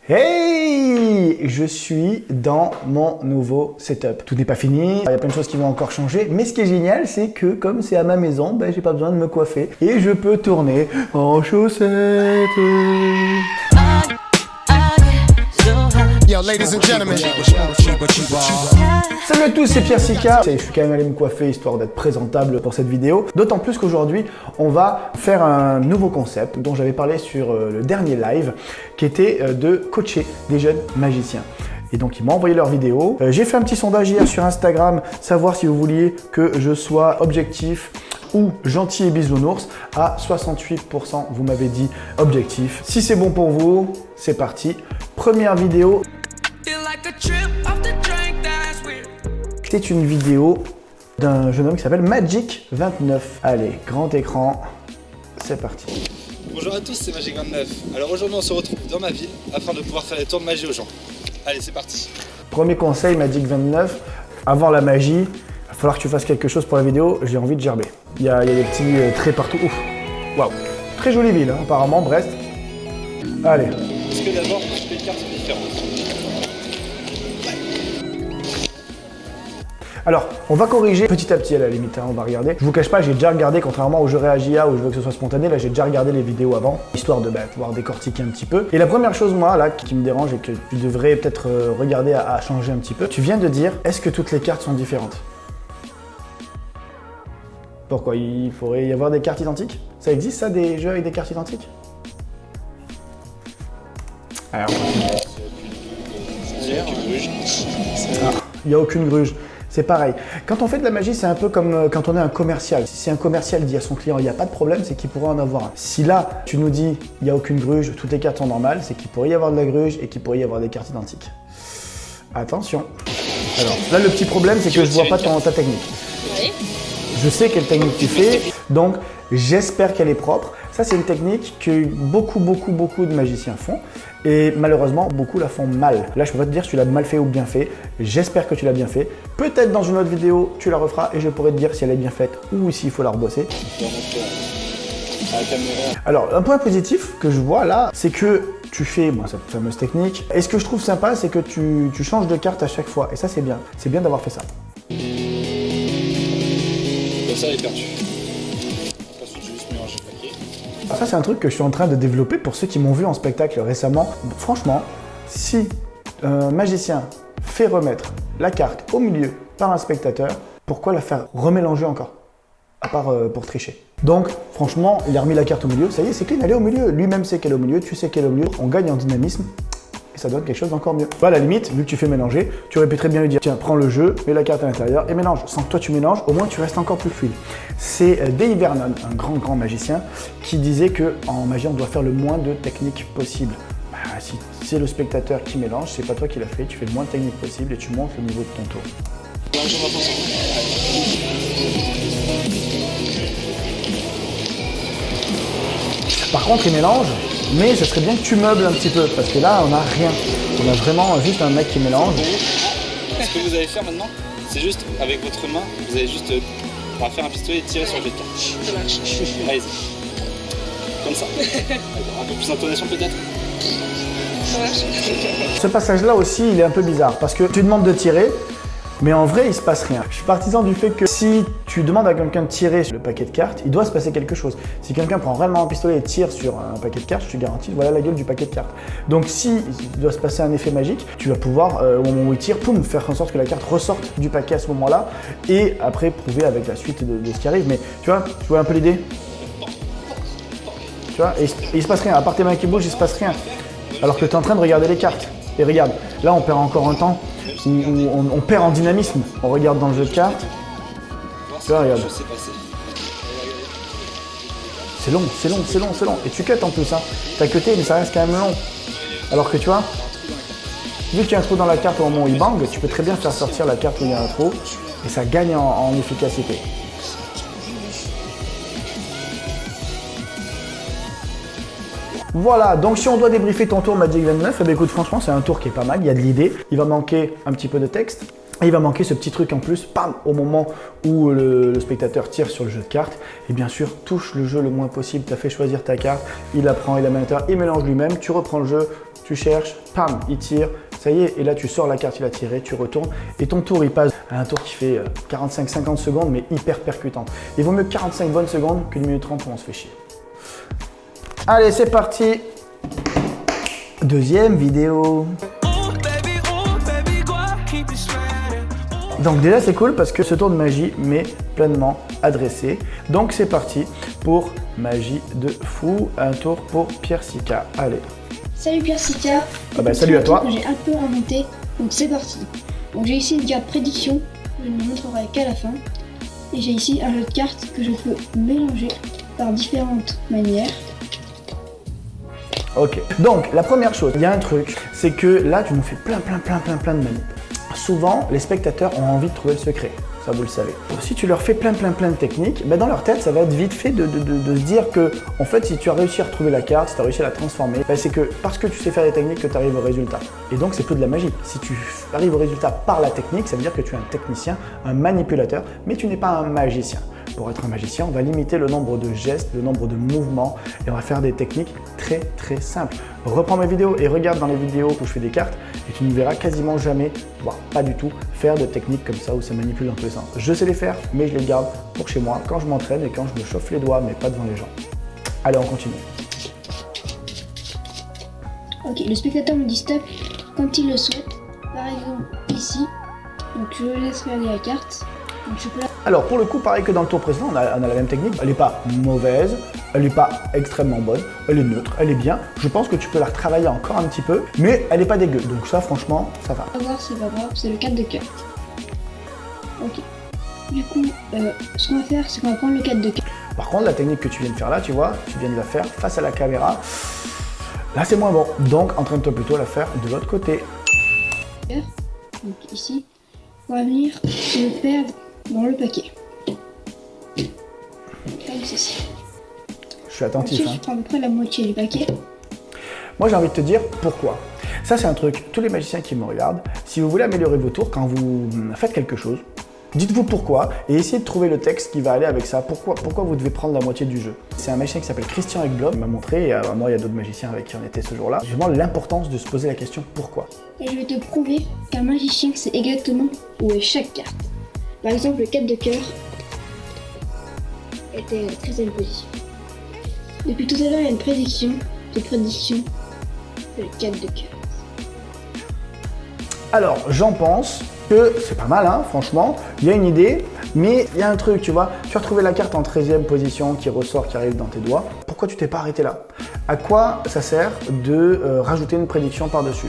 Hey! Je suis dans mon nouveau setup. Tout n'est pas fini, il y a plein de choses qui vont encore changer, mais ce qui est génial, c'est que comme c'est à ma maison, j'ai pas besoin de me coiffer et je peux tourner en chaussettes. Yo, ladies and gentlemen. Salut à tous, c'est Pierre Sika. Je suis quand même allé me coiffer histoire d'être présentable pour cette vidéo. D'autant plus qu'aujourd'hui, on va faire un nouveau concept dont j'avais parlé sur le dernier live, qui était de coacher des jeunes magiciens. Et donc, ils m'ont envoyé leurs vidéos. J'ai fait un petit sondage hier sur Instagram, savoir si vous vouliez que je sois objectif ou gentil et bisounours. À 68%, vous m'avez dit objectif. Si c'est bon pour vous, c'est parti. Première vidéo. C'est une vidéo d'un jeune homme qui s'appelle Magic29. Allez, grand écran, c'est parti. Bonjour à tous, c'est Magic29. Alors aujourd'hui on se retrouve dans ma ville afin de pouvoir faire des tours de magie aux gens. Allez, c'est parti. Premier conseil, Magic29, avant la magie, il va falloir que tu fasses quelque chose pour la vidéo, j'ai envie de gerber. Il y a des petits traits partout. Ouf, waouh, très jolie ville, hein, apparemment, Brest. Allez. Parce que d'abord, toutes les cartes sont différentes. Alors, on va corriger petit à petit à la limite, hein, on va regarder. Je vous cache pas, j'ai déjà regardé, contrairement aux jeux Réagia où je veux que ce soit spontané, là j'ai déjà regardé les vidéos avant, histoire de pouvoir décortiquer un petit peu. Et la première chose, moi, là, qui me dérange et que tu devrais peut-être regarder à changer un petit peu, tu viens de dire, est-ce que toutes les cartes sont différentes? Pourquoi? Il faudrait y avoir des cartes identiques? Ça existe ça, des jeux avec des cartes identiques? Alors, il n'y a aucune gruge. C'est pareil. Quand on fait de la magie, c'est un peu comme quand on est un commercial. Si un commercial dit à son client, il n'y a pas de problème, c'est qu'il pourrait en avoir un. Si là, tu nous dis, il n'y a aucune gruge, toutes les cartes sont normales, c'est qu'il pourrait y avoir de la gruge et qu'il pourrait y avoir des cartes identiques. Attention. Alors, là, le petit problème, c'est que je ne vois pas ta technique. Oui. Je sais quelle technique tu fais, donc j'espère qu'elle est propre. Ça, c'est une technique que beaucoup de magiciens font et malheureusement, beaucoup la font mal. Là, je peux pas te dire si tu l'as mal fait ou bien fait. J'espère que tu l'as bien fait. Peut-être dans une autre vidéo, tu la referas et je pourrai te dire si elle est bien faite ou s'il faut la rebosser. Alors, un point positif que je vois là, c'est que tu fais cette fameuse technique. Et ce que je trouve sympa, c'est que tu changes de carte à chaque fois. Et ça, c'est bien. C'est bien d'avoir fait ça. Ça, elle est perdue. Ensuite, je vais juste mélanger le paquet. Ça, c'est un truc que je suis en train de développer pour ceux qui m'ont vu en spectacle récemment. Franchement, si un magicien fait remettre la carte au milieu par un spectateur, pourquoi la faire remélanger encore? À part pour tricher. Donc, franchement, il a remis la carte au milieu. Ça y est, c'est clean, elle est au milieu. Lui-même sait qu'elle est au milieu, tu sais qu'elle est au milieu. On gagne en dynamisme. Et ça donne quelque chose d'encore mieux. À la limite, vu que tu fais mélanger, tu aurais pu très bien lui dire tiens, prends le jeu, mets la carte à l'intérieur et mélange. Sans que toi tu mélanges, au moins tu restes encore plus fluide. C'est Dave Vernon, un grand magicien, qui disait qu'en magie, on doit faire le moins de techniques possible. Si c'est le spectateur qui mélange, c'est pas toi qui l'as fait, tu fais le moins de techniques possible et tu montes le niveau de ton tour. Par contre, il mélange, mais ce serait bien que tu meubles un petit peu, parce que là, on n'a rien. On a vraiment juste un mec qui mélange. Ce que vous allez faire maintenant, c'est juste, avec votre main, vous allez juste faire un pistolet et tirer sur le jet de carte. Ça marche. Allez-y. Comme ça. Un peu plus d'intonation peut-être. Ça marche. Ce passage-là aussi, il est un peu bizarre, parce que tu demandes de tirer, mais en vrai, il se passe rien. Je suis partisan du fait que si tu demandes à quelqu'un de tirer sur le paquet de cartes, il doit se passer quelque chose. Si quelqu'un prend réellement un pistolet et tire sur un paquet de cartes, je te garantis, voilà la gueule du paquet de cartes. Donc si il doit se passer un effet magique, tu vas pouvoir, au moment où il tire, poum, faire en sorte que la carte ressorte du paquet à ce moment-là, et après prouver avec la suite de ce qui arrive. Mais tu vois un peu l'idée? Tu vois, et il se passe rien. À part tes mains qui bougent, il se passe rien. Alors que tu es en train de regarder les cartes. Et regarde, là on perd encore un temps. On perd en dynamisme. On regarde dans le jeu de cartes. Tu vois, regarde. C'est long. Et tu cut en plus. Hein. T'as cuté, mais ça reste quand même long. Alors que tu vois, vu qu'il y a un trou dans la carte au moment où il bang, tu peux très bien faire sortir la carte où il y a un trou. Et ça gagne en efficacité. Voilà, donc si on doit débriefer ton tour Magic29, eh bien écoute, franchement, c'est un tour qui est pas mal, il y a de l'idée. Il va manquer un petit peu de texte. Et il va manquer ce petit truc en plus, pam, au moment où le spectateur tire sur le jeu de cartes. Et bien sûr, touche le jeu le moins possible. Tu as fait choisir ta carte, il la prend, il la met à l'intérieur, il mélange lui-même, tu reprends le jeu, tu cherches, pam, il tire, ça y est, et là tu sors la carte, il a tiré, tu retournes, et ton tour il passe à un tour qui fait 45-50 secondes, mais hyper percutant. Il vaut mieux 45 bonnes secondes qu'une minute 30 où on se fait chier. Allez, c'est parti. Deuxième vidéo. Donc déjà c'est cool parce que ce tour de magie m'est pleinement adressé. Donc c'est parti pour magie de fou, un tour pour Pierre Sika. Allez. Salut Pierre Sika. Ah bah, salut à toi. J'ai un peu inventé, donc c'est parti. Donc j'ai ici une carte prédiction, je ne montrerai qu'à la fin. Et j'ai ici un jeu de cartes que je peux mélanger par différentes manières. Ok. Donc la première chose, il y a un truc, c'est que là tu nous fais plein de manips. Souvent, les spectateurs ont envie de trouver le secret, ça vous le savez. Si tu leur fais plein de techniques, ben dans leur tête, ça va être vite fait de se dire que, en fait, si tu as réussi à retrouver la carte, si tu as réussi à la transformer, ben c'est que parce que tu sais faire des techniques que tu arrives au résultat. Et donc, c'est plus de la magie. Si tu arrives au résultat par la technique, ça veut dire que tu es un technicien, un manipulateur, mais tu n'es pas un magicien. Pour être un magicien, on va limiter le nombre de gestes, le nombre de mouvements, et on va faire des techniques très simples. Reprends mes vidéos et regarde dans les vidéos où je fais des cartes, et tu ne verras quasiment jamais, voire pas du tout, faire de techniques comme ça où ça manipule dans tous les sens. Je sais les faire, mais je les garde pour chez moi, quand je m'entraîne et quand je me chauffe les doigts, mais pas devant les gens. Allez, on continue. Ok, le spectateur me dit stop quand il le souhaite. Par exemple, ici, donc je laisse regarder la carte. Donc je peux la... Alors pour le coup, pareil que dans le tour précédent, on a la même technique. Elle n'est pas mauvaise, elle n'est pas extrêmement bonne, elle est neutre, elle est bien. Je pense que tu peux la retravailler encore un petit peu, mais elle n'est pas dégueu. Donc ça, franchement, ça va. On va voir, c'est pas grave, c'est le 4 de cœur. Ok. Du coup, ce qu'on va faire, c'est qu'on va prendre le 4 de cœur. Par contre, la technique que tu viens de faire là, tu vois, tu viens de la faire face à la caméra. Là, c'est moins bon. Donc, entraîne-toi plutôt à la faire de l'autre côté. Donc ici, on va venir le perdre dans le paquet. Comme ceci. Je suis attentif. Ensuite, je prends à peu près la moitié du paquet. Moi, j'ai envie de te dire pourquoi. Ça, c'est un truc, tous les magiciens qui me regardent, si vous voulez améliorer vos tours, quand vous faites quelque chose, dites-vous pourquoi et essayez de trouver le texte qui va aller avec ça. Pourquoi vous devez prendre la moitié du jeu. C'est un magicien qui s'appelle Christian Ekblom, il m'a montré, et moi, il y a d'autres magiciens avec qui on était ce jour-là. Vraiment l'importance de se poser la question pourquoi. Et je vais te prouver qu'un magicien sait exactement où est chaque carte. Par exemple, le 4 de cœur était à la 13e position. Depuis tout à l'heure, il y a une prédiction. Cette prédiction, c'est le 4 de cœur. Alors, j'en pense que c'est pas mal, hein, franchement. Il y a une idée, mais il y a un truc, tu vois. Tu as retrouvé la carte en 13e position qui ressort, qui arrive dans tes doigts. Pourquoi tu t'es pas arrêté là? À quoi ça sert de rajouter une prédiction par-dessus?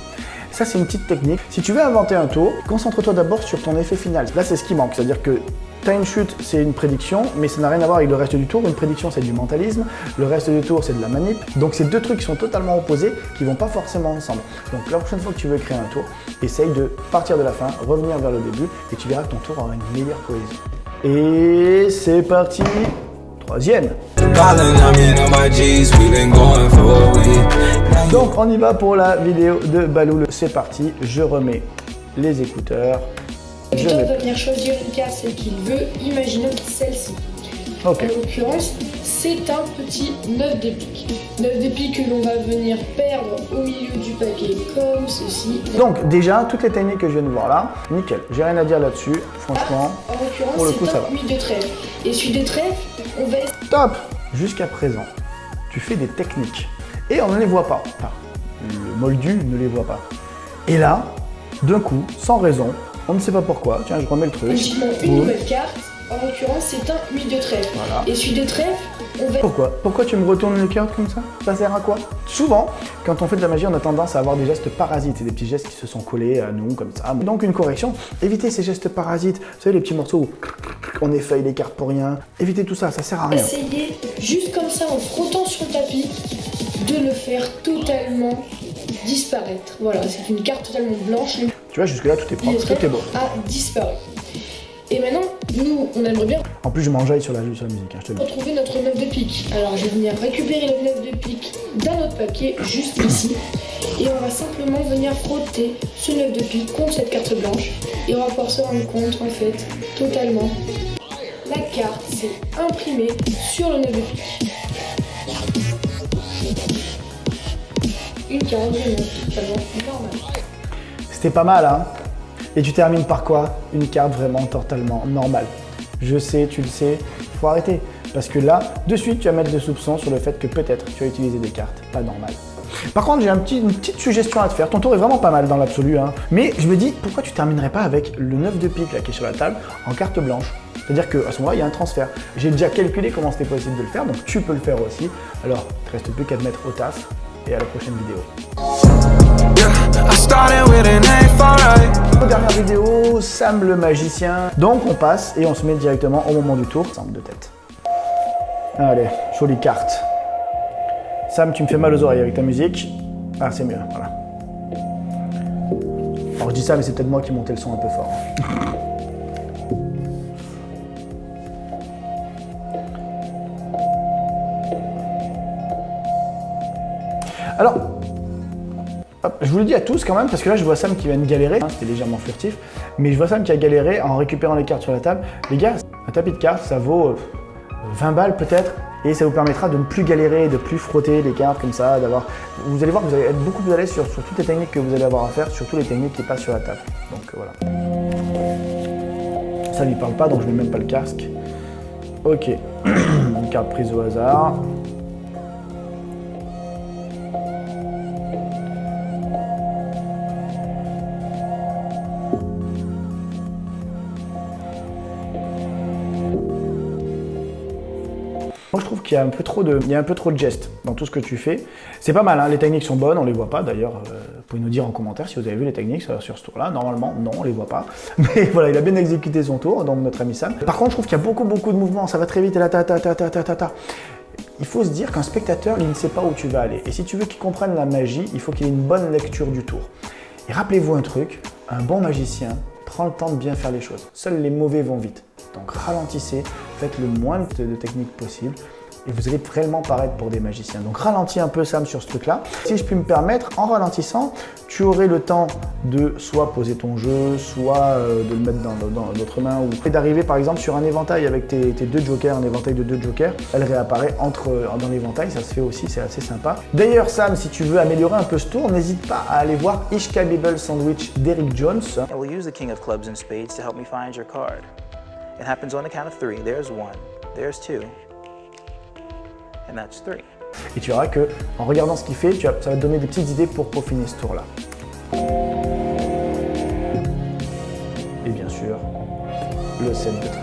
Ça, c'est une petite technique. Si tu veux inventer un tour, concentre-toi d'abord sur ton effet final. Là, c'est ce qui manque. C'est-à-dire que tu as une chute, c'est une prédiction, mais ça n'a rien à voir avec le reste du tour. Une prédiction, c'est du mentalisme. Le reste du tour, c'est de la manip. Donc, c'est deux trucs qui sont totalement opposés, qui vont pas forcément ensemble. Donc, la prochaine fois que tu veux créer un tour, essaye de partir de la fin, revenir vers le début, et tu verras que ton tour aura une meilleure cohésion. Et c'est parti. Troisième. Donc on y va pour la vidéo de Balou. C'est parti, je remets les écouteurs. Victor va venir choisir une carte, celle qu'il veut, imaginons celle-ci. Ok. En l'occurrence, c'est un petit 9 de pique. 9 de pique que l'on va venir perdre au milieu du paquet comme ceci. Donc déjà, toutes les techniques que je viens de voir là, nickel. J'ai rien à dire là-dessus, franchement. En l'occurrence, pour le coup, ça va. c'est un 8 de trèfle. Et celui de trèfle, on va... Top. Jusqu'à présent, tu fais des techniques et on ne les voit pas. Enfin, le moldu ne les voit pas. Et là, d'un coup, sans raison, on ne sait pas pourquoi. Tiens, je remets le truc. Logiquement, une nouvelle carte. En l'occurrence, c'est un 8 de trèfle. Voilà. Et celui de trèfle, on va... Pourquoi tu me retournes les cartes comme ça? Ça sert à quoi? Souvent, quand on fait de la magie, on a tendance à avoir des gestes parasites. C'est des petits gestes qui se sont collés à nous comme ça. Donc une correction, évitez ces gestes parasites. Vous savez, les petits morceaux où on effeuille les cartes pour rien. Évitez tout ça, ça sert à rien. Essayez, juste comme ça, en frottant sur le tapis, de le faire totalement disparaître. Voilà, c'est une carte totalement blanche. Tu vois, jusque-là, tout est propre, tout est beau. A disparu. Et maintenant, nous, on aimerait bien En plus, je m'enjaille sur la musique, hein, je te le dis. retrouver notre 9 de pique. Alors, je vais venir récupérer le 9 de pique d'un autre paquet, juste ici. Et on va simplement venir frotter ce 9 de pique contre cette carte blanche. Et on va pouvoir se rendre compte, en fait, totalement. La carte s'est imprimée sur le 9 de pique. une carte vraiment totalement normale. C'était pas mal, hein? Et tu termines par quoi? Une carte vraiment totalement normale. Je sais, tu le sais, il faut arrêter. Parce que là, de suite, tu vas mettre des soupçons sur le fait que peut-être tu as utilisé des cartes pas normales. Par contre, j'ai une petite suggestion à te faire. Ton tour est vraiment pas mal dans l'absolu, hein. Mais je me dis, pourquoi tu terminerais pas avec le 9 de pique là, qui est sur la table en carte blanche? C'est-à-dire qu'à ce moment-là, il y a un transfert. J'ai déjà calculé comment c'était possible de le faire, donc tu peux le faire aussi. Alors, il ne reste plus qu'à te mettre au taf et à la prochaine vidéo. Dernière vidéo, Sam le magicien. Donc on passe et on se met directement au moment du tour, simple de tête. Allez, jolie carte. Sam, tu me fais mal aux oreilles avec ta musique. Ah, c'est mieux, voilà. Alors je dis ça, mais c'est peut-être moi qui montais le son un peu fort. Alors, hop, je vous le dis à tous quand même, parce que là je vois Sam qui vient de galérer, hein, c'était légèrement furtif, mais je vois Sam qui a galéré en récupérant les cartes sur la table. Les gars, un tapis de cartes, ça vaut 20 balles peut-être, et ça vous permettra de ne plus galérer, de ne plus frotter les cartes comme ça, d'avoir... Vous allez voir que vous allez être beaucoup plus à l'aise sur toutes les techniques que vous allez avoir à faire, surtout les techniques qui passent sur la table. Donc voilà. Ça ne lui parle pas, donc je ne mets même pas le casque. Ok, une carte prise au hasard. Moi je trouve qu'il y a un peu trop de gestes dans tout ce que tu fais. C'est pas mal, hein, les techniques sont bonnes, on les voit pas d'ailleurs. Vous pouvez nous dire en commentaire si vous avez vu les techniques sur ce tour-là. Normalement, non, on les voit pas. Mais voilà, il a bien exécuté son tour, donc notre ami Sam. Par contre, je trouve qu'il y a beaucoup de mouvements, ça va très vite et là, Il faut se dire qu'un spectateur, il ne sait pas où tu vas aller. Et si tu veux qu'il comprenne la magie, il faut qu'il ait une bonne lecture du tour. Et rappelez-vous un truc, un bon magicien prend le temps de bien faire les choses. Seuls les mauvais vont vite. Donc ralentissez, faites le moins de techniques possible et vous allez vraiment paraître pour des magiciens. Donc ralentis un peu Sam sur ce truc-là. Si je puis me permettre, en ralentissant, tu aurais le temps de soit poser ton jeu, soit de le mettre dans l'autre main ou d'arriver par exemple sur un éventail avec tes deux jokers, un éventail de 2 jokers, elle réapparaît dans l'éventail, ça se fait aussi, c'est assez sympa. D'ailleurs Sam, si tu veux améliorer un peu ce tour, n'hésite pas à aller voir Ishka Bibble Sandwich d'Eric Jones. I will use the king of clubs and spades to help me find your card. It happens on the count of 3. There's 1, there's 2, and that's 3. Et tu verras que en regardant ce qu'il fait, ça va te donner des petites idées pour peaufiner ce tour-là. Et bien sûr, le 7 de trèfle.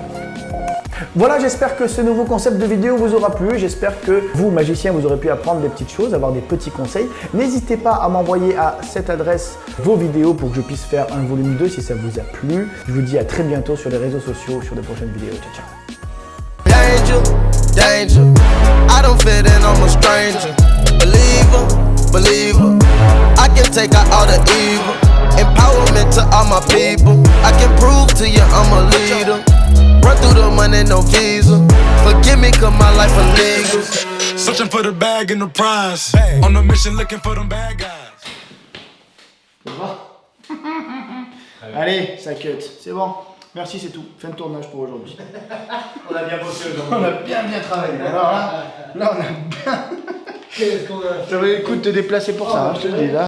Voilà, j'espère que ce nouveau concept de vidéo vous aura plu. J'espère que vous, magiciens, vous aurez pu apprendre des petites choses, avoir des petits conseils. N'hésitez pas à m'envoyer à cette adresse vos vidéos pour que je puisse faire un volume 2 si ça vous a plu. Je vous dis à très bientôt sur les réseaux sociaux, sur de prochaines vidéos. Ciao, ciao. Danger, I don't fit in, I'm a stranger. Believer, I can take out all the evil. Empowerment to all my people. I can prove to you I'm a leader. Run through the money, no visa. Forgive me, cause my life illegal. Searching for the bag and the prize. On a mission looking for them bad guys. Allez, ça cut, c'est bon. Merci, c'est tout. Fin de tournage pour aujourd'hui. On a bien bossé aujourd'hui. On a bien travaillé. Alors là on a bien... Qu'est-ce qu'on a fait? Ça valait le coup de te déplacer pour ça, hein, je te le dis là.